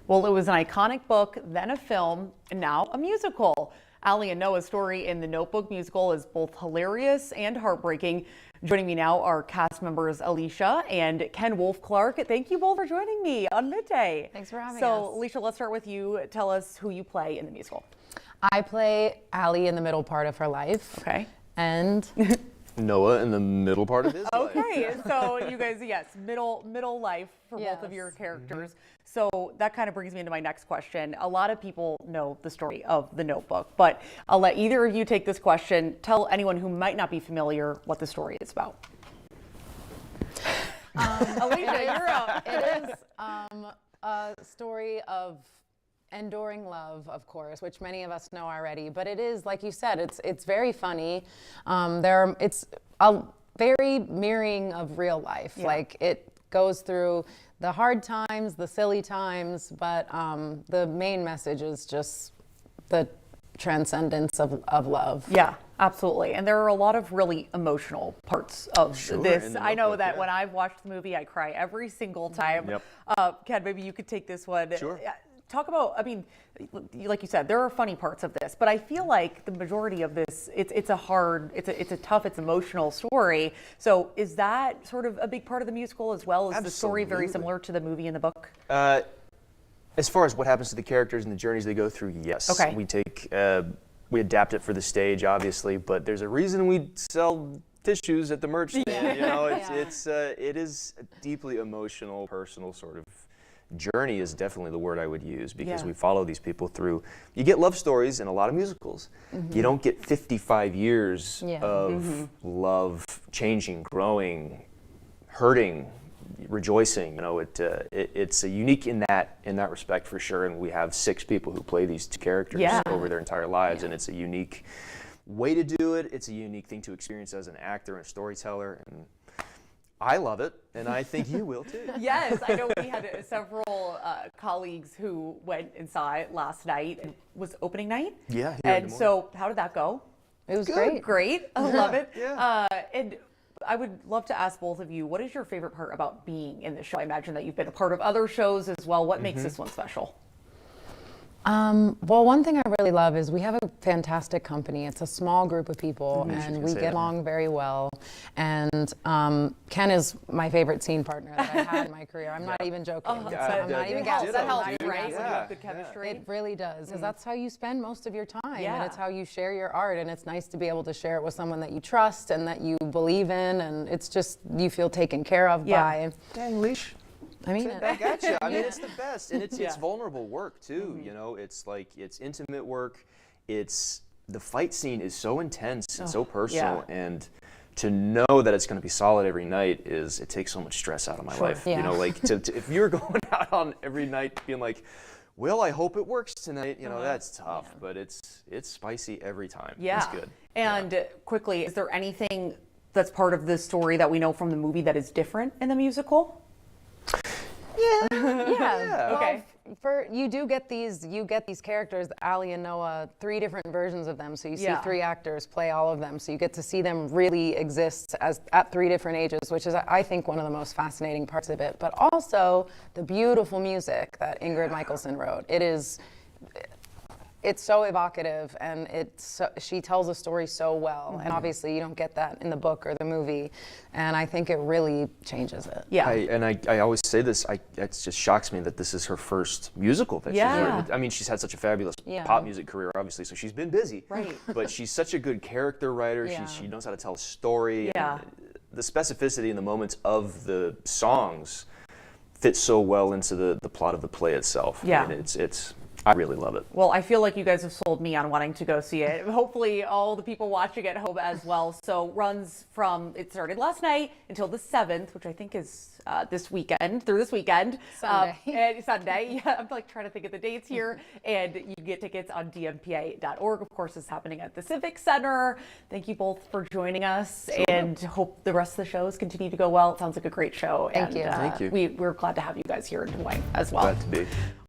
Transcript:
Well, it was an iconic book, then a film, and now a musical. Ali and Noah's story in the Notebook musical is both hilarious and heartbreaking. Joining me now are cast members Alicia and Ken Wolf-Clark. Thank you both for joining me on Midday. Thanks for having us. So, Alicia, let's start with you. Tell us who you play in the musical. I play Ali in the middle part of her life. Okay. And Noah in the middle part of his life. Okay, so you guys, yes, middle life for both of your characters. So that kind of brings me into my next question. A lot of people know the story of the Notebook, but I'll let either of you take this question. Tell anyone who might not be familiar what the story is about. Alicia, you're up. It is a story of enduring love, of course, which many of us know already. But it is, like you said, it's very funny. It's a very mirroring of real life. Yeah. Like it goes through the hard times, the silly times, but the main message is just the transcendence of love. Yeah, absolutely. And there are a lot of really emotional parts of this. I know that when I've watched the movie, I cry every single time. Yep. Ken, maybe you could take this one. Sure. Talk about, I mean, like you said, there are funny parts of this, but I feel like the majority of this, it's a tough, it's emotional story. So is that sort of a big part of the musical as well? Is the story very similar to the movie and the book? As far as what happens to the characters and the journeys they go through, yes. Okay. We adapt it for the stage, obviously, but there's a reason we sell tissues at the merch stand. Yeah. You know, it is a deeply emotional, personal sort of journey is definitely the word I would use, because we follow these people through. You get love stories in a lot of musicals. You don't get 55 years of love changing, growing, hurting, rejoicing. You know, it's a unique in that respect for sure. And we have 6 people who play these 2 characters over their entire lives, and it's a unique way to do it. It's a unique thing to experience as an actor and a storyteller, and I love it, and I think you will too. Yes, I know we had several colleagues who went and saw it last night. It was opening night. Yeah. And so how did that go? It was great. Great. I love it. Yeah. And I would love to ask both of you, what is your favorite part about being in the show? I imagine that you've been a part of other shows as well. What makes this one special? Well, one thing I really love is we have a fantastic company. It's a small group of people, and we get along very well. And Ken is my favorite scene partner that I've had in my career. I'm not even joking. I'm not even gassing. That helps, right? When you have good chemistry. It really does, because that's how you spend most of your time, and it's how you share your art. And it's nice to be able to share it with someone that you trust and that you believe in, and it's just you feel taken care of by. Dang, Leash. I mean, I got you. I mean, it's the best, and it's vulnerable work too. You know, it's like it's intimate work. The fight scene is so intense and so personal, and to know that it's going to be solid every night it takes so much stress out of my life. You know, like if you're going out on every night being like, well, I hope it works tonight. You know, that's tough, but it's spicy every time. Yeah, it's good. And quickly, is there anything that's part of the story that we know from the movie that is different in the musical? Yeah. Okay. Well, you get these characters, Ali and Noah, 3 different versions of them. So you see 3 actors play all of them. So you get to see them really exist at 3 different ages, which is, I think, one of the most fascinating parts of it. But also the beautiful music that Ingrid Michaelson wrote. It's so evocative, and she tells a story so well, and obviously you don't get that in the book or the movie, and I think it really changes it. Yeah. I always say this, it just shocks me that this is her first musical that she's written. I mean, she's had such a fabulous pop music career, obviously, so she's been busy. Right. But she's such a good character writer. She knows how to tell a story. Yeah. And the specificity in the moments of the songs fits so well into the plot of the play itself. Yeah. I mean, I really love it. Well, I feel like you guys have sold me on wanting to go see it. Hopefully all the people watching at home as well. So it started last night until the 7th, which I think is through this weekend. Sunday. Yeah, I'm like trying to think of the dates here. And you can get tickets on dmpa.org. Of course, it's happening at the Civic Center. Thank you both for joining us, and hope the rest of the shows continue to go well. It sounds like a great show. Thank you. Thank you. We're glad to have you guys here in Des Moines as well. Glad to be.